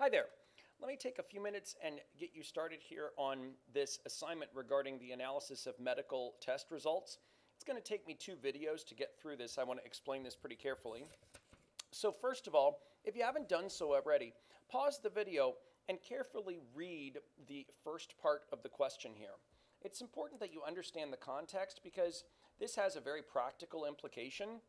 Hi there. Let me take a few minutes and get you started here on this assignment regarding the analysis of medical test results. It's going to take me 2 videos to get through this. I want to explain this pretty carefully. So first of all, if you haven't done so already, pause the video and carefully read the first part of the question here. It's important that you understand the context because this has a very practical implication.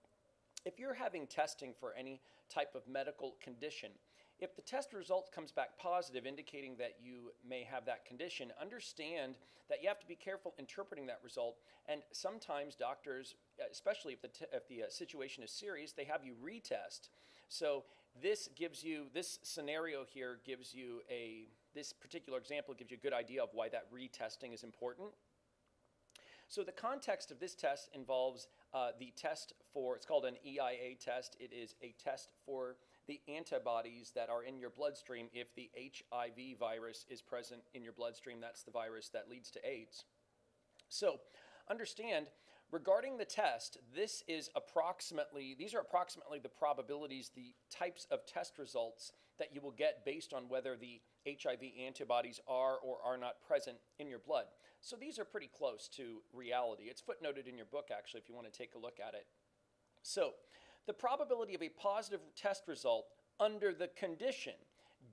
If you're having testing for any type of medical condition, if the test result comes back positive, indicating that you may have that condition, understand that you have to be careful interpreting that result. And sometimes doctors, especially if the situation is serious, they have you retest. So this scenario here gives you this particular example gives you a good idea of why that retesting is important. So the context of this test involves the test for, it's called an Eia test. It is a test for the antibodies that are in your bloodstream if the HIV virus is present in your bloodstream. That's the virus that leads to AIDS. So understand, regarding the test, these are approximately the probabilities, the types of test results that you will get based on whether the HIV antibodies are or are not present in your blood. So these are pretty close to reality. It's footnoted in your book, actually, if you want to take a look at it. So the probability of a positive test result under the condition,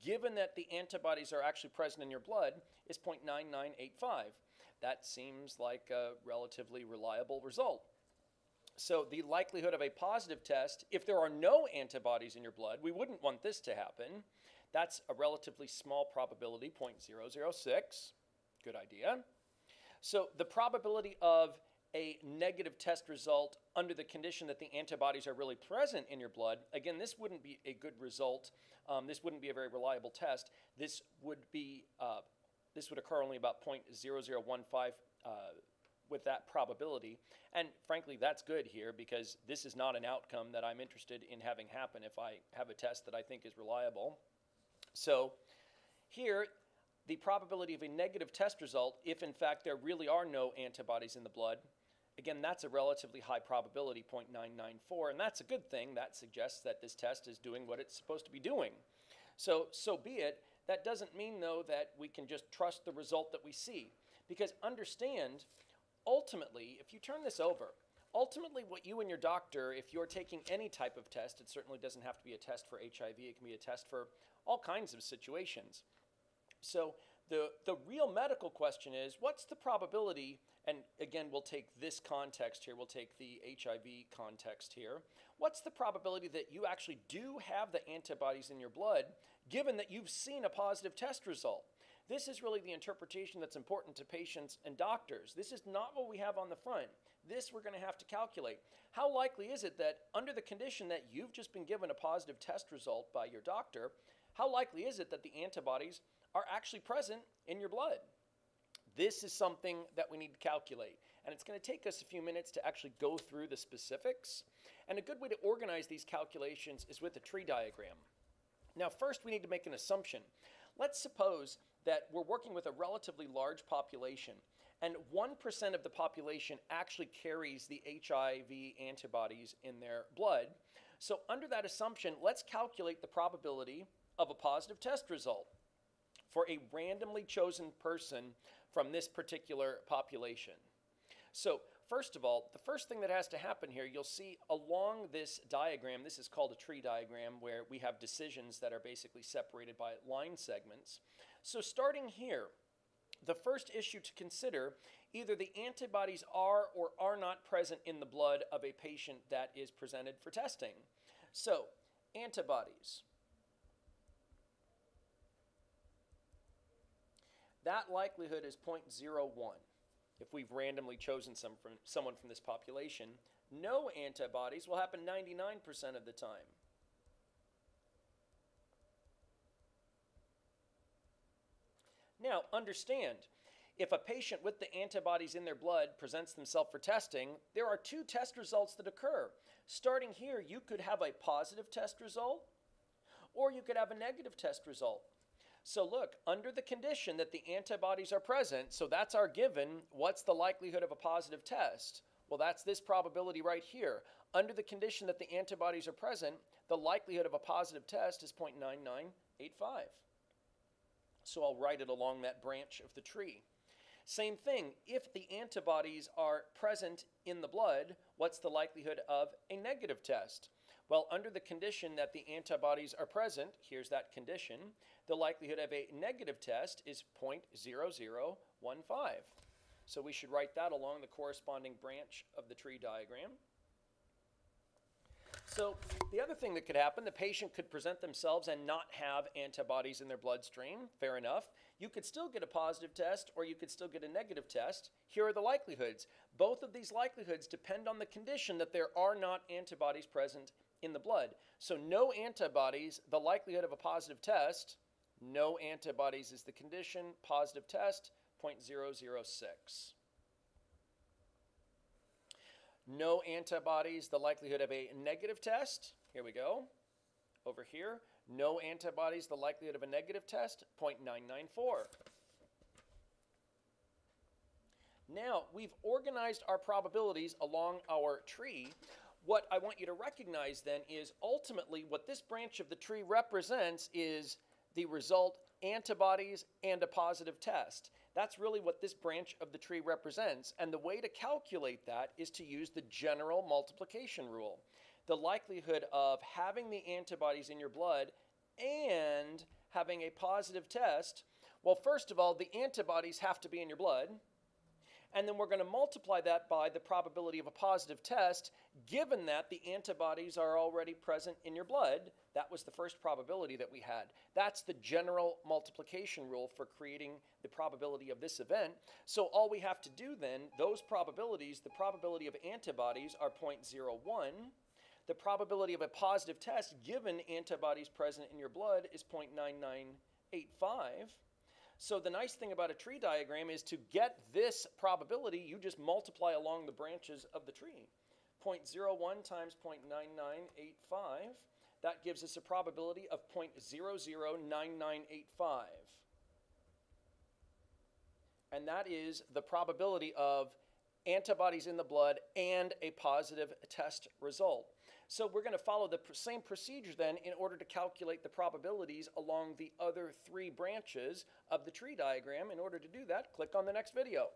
given that the antibodies are actually present in your blood, is 0.9985. That seems like a relatively reliable result. So the likelihood of a positive test, if there are no antibodies in your blood, we wouldn't want this to happen. That's a relatively small probability, 0.006. Good idea. So the probability of a negative test result under the condition that the antibodies are really present in your blood, again, this wouldn't be a good result. This wouldn't be a very reliable test. This would occur only about 0.0015 with that probability. And frankly, that's good here because this is not an outcome that I'm interested in having happen if I have a test that I think is reliable. So here, the probability of a negative test result, if in fact there really are no antibodies in the blood, again, that's a relatively high probability, 0.994, and that's a good thing. That suggests that this test is doing what it's supposed to be doing. So be it. That doesn't mean, though, that we can just trust the result that we see. Because understand, ultimately, if you turn this over, ultimately what you and your doctor, if you're taking any type of test, it certainly doesn't have to be a test for HIV, it can be a test for all kinds of situations. So the real medical question is, what's the probability, and again, we'll take this context here, we'll take the HIV context here. What's the probability that you actually do have the antibodies in your blood, given that you've seen a positive test result? This is really the interpretation that's important to patients and doctors. This is not what we have on the front. This we're going to have to calculate. How likely is it that under the condition that you've just been given a positive test result by your doctor, how likely is it that the antibodies are actually present in your blood? This is something that we need to calculate. And it's going to take us a few minutes to actually go through the specifics. And a good way to organize these calculations is with a tree diagram. Now, first we need to make an assumption. Let's suppose that we're working with a relatively large population and 1% of the population actually carries the HIV antibodies in their blood. So under that assumption, let's calculate the probability of a positive test result for a randomly chosen person from this particular population. So first of all, the first thing that has to happen here, you'll see along this diagram, this is called a tree diagram, where we have decisions that are basically separated by line segments. So starting here, the first issue to consider, either the antibodies are or are not present in the blood of a patient that is presented for testing. So antibodies. That likelihood is 0.01. If we've randomly chosen someone from this population, no antibodies will happen 99% of the time. Now, understand, if a patient with the antibodies in their blood presents themselves for testing, there are 2 test results that occur. Starting here, you could have a positive test result, or you could have a negative test result. So look, under the condition that the antibodies are present, so that's our given, what's the likelihood of a positive test? Well, that's this probability right here. Under the condition that the antibodies are present, the likelihood of a positive test is 0.9985. So I'll write it along that branch of the tree. Same thing, if the antibodies are present in the blood, what's the likelihood of a negative test? Well, under the condition that the antibodies are present, here's that condition, the likelihood of a negative test is 0.0015. So we should write that along the corresponding branch of the tree diagram. So the other thing that could happen, the patient could present themselves and not have antibodies in their bloodstream. Fair enough. You could still get a positive test or you could still get a negative test. Here are the likelihoods. Both of these likelihoods depend on the condition that there are not antibodies present in the blood. So no antibodies, the likelihood of a positive test, no antibodies is the condition, positive test, 0.006. No antibodies, the likelihood of a negative test, here we go, over here. No antibodies, the likelihood of a negative test, 0.994. Now, we've organized our probabilities along our tree. What I want you to recognize then is ultimately what this branch of the tree represents is the result antibodies and a positive test. That's really what this branch of the tree represents. And the way to calculate that is to use the general multiplication rule. The likelihood of having the antibodies in your blood and having a positive test, well, first of all, the antibodies have to be in your blood. And then we're going to multiply that by the probability of a positive test, given that the antibodies are already present in your blood. That was the first probability that we had. That's the general multiplication rule for creating the probability of this event. So all we have to do then, those probabilities, the probability of antibodies are 0.01. The probability of a positive test given antibodies present in your blood is 0.9985. So the nice thing about a tree diagram is to get this probability, you just multiply along the branches of the tree. 0.01 times 0.9985, that gives us a probability of 0.009985. And that is the probability of antibodies in the blood and a positive test result. So we're going to follow the same procedure then in order to calculate the probabilities along the other three branches of the tree diagram. In order to do that, click on the next video.